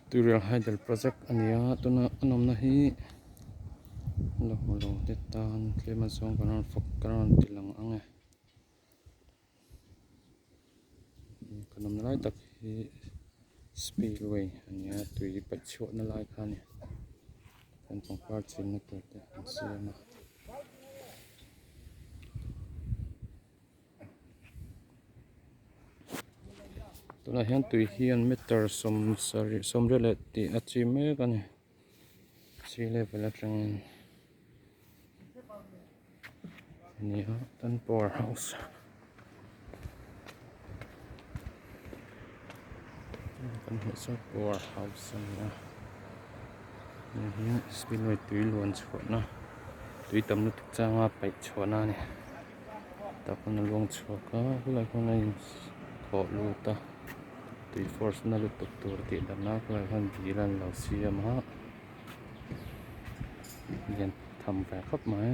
Tuirial hydel project ania tuna anomna hi lo te tan tlema song kanan fok kanan tilang ange kanom lai tak hi spillway ania tui pacho na lai khani kan pang par chin na tur te siama tuna hian tui hian meter som rele ti achi me kani si level atangin ania tan power house kan hesa power house ania hian spillway tui luan chhuatna tui tamna tuk changa pai chhuana ni tapana luang chhuaka hulai khona in kho luta tui force na lu tuk tur ti dana hulai khan bilan lo siam ha yan tham ve khap mai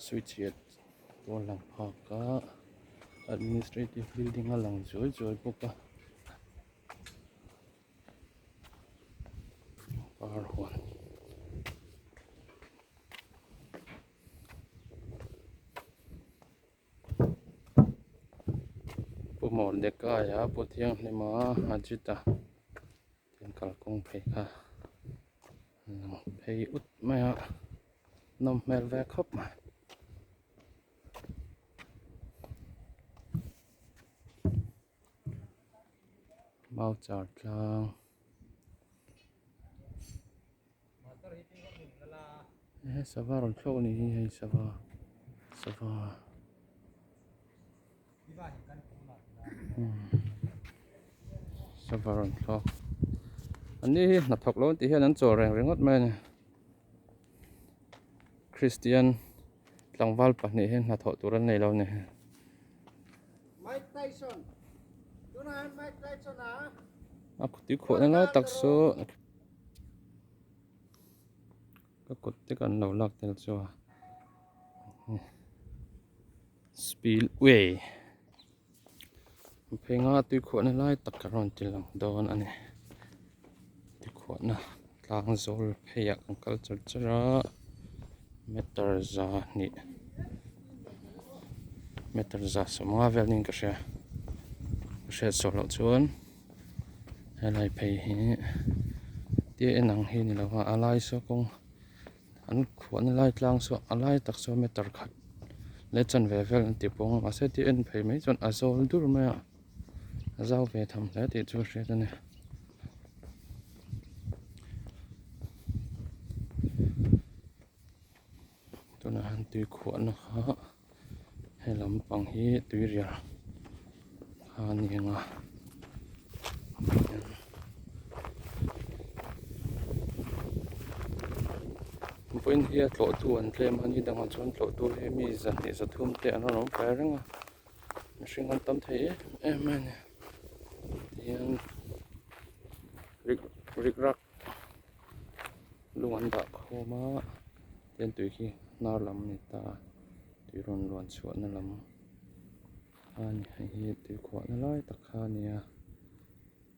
switch yet pon lang phaka administrative building a lang zoi boka par huan pumol deka ya pothiang hlema ajita ten kalkong phei kha phei ut maya nom mel ve khop ma mau char tlang sava ron thlo ni hi hei sava sava ron thlo anh đi na thọc lỗ tí hiện anh chỗ rèn rèn ngót men Christian lang val pa ni hen na thọ turan nei lo ne Mike Tyson. Doon na Mike Tyson ha. ako ti kho na la takso ka kot te kan lo lak tel cho spillway phenga ti kho na lai tak karon tilang don ani ti kho na tlang zol pheya kan culture chara meter za ni meter za sama vel ning ka she solo chuan helai phei hi ti enang hi ni lo ha alai so kong an khuan lai tlang so alai tak so meter khat le chan ve vel an ti pong ma se ti en phei mai chon azol dur ma azau ve tham le ti chu hre ta ne tuna han ti khuan ha helam pang hi tuirial nga point here tlo tu an tlem ani dang chon tlo tu he mi zan ni za thum te an ron pa ranga machine an tam thei man yan rik rak luan da khoma ten tu hi nar lam ni ta tu ron luan chuan na lam an hi tu khwa na lai tak kha nia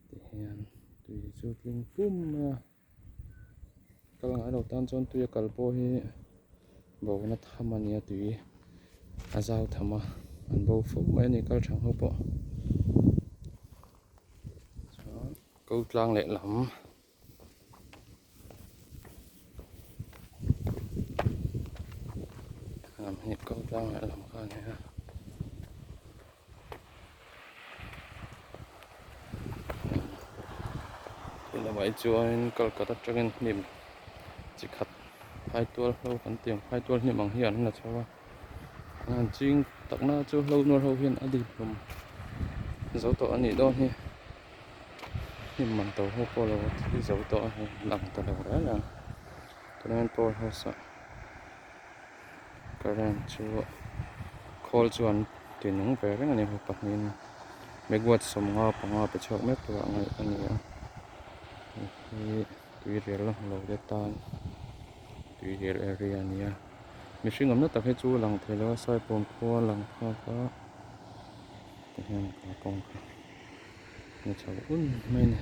ti hian tu chu tling pum ma kalang alo tan chon tu kal po hi bo na thama nia tui azau thama an bo fu mai ni kal thang ho po câu tlang lệ lắm làm hết câu tlang lệ lắm kha này ha là vậy chuan Kolkata train nim chỉ khát hai tua lâu còn tiền hai tua niệm bằng hiền là cho anh chính tặng na cho lâu nur hậu hiền đi cùng dấu tọ anh đó hi niệm bằng tàu hô po là cái dấu tọ làm tàu đó là cho nên po hô sa cái này cho call chuan tiền nóng về cái này hộp bạc nên mấy quạt sầm ngõ bằng ngõ bị chọc mấy tụi anh này Tuirial lang lo de tan Tuirial area nia mihring amna tak hi chu lang thei lo sai pawm khua lang kha ka tihian ka kong ka ni chho un mai ni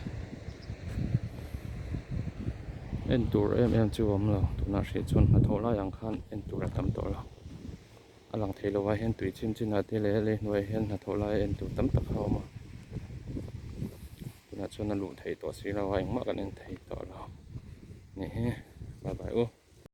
en tur em chu om lo tuna hri chun a tho lai ang khan en tur a tam tawh lo a lang thei lo wa hian tui chim chin a te le le hnuai hian a tho lai en tur tam tak a awm a tuna chuan a luh thei tawh si lo a engmah kan en thei tawh lo ni hi bye bye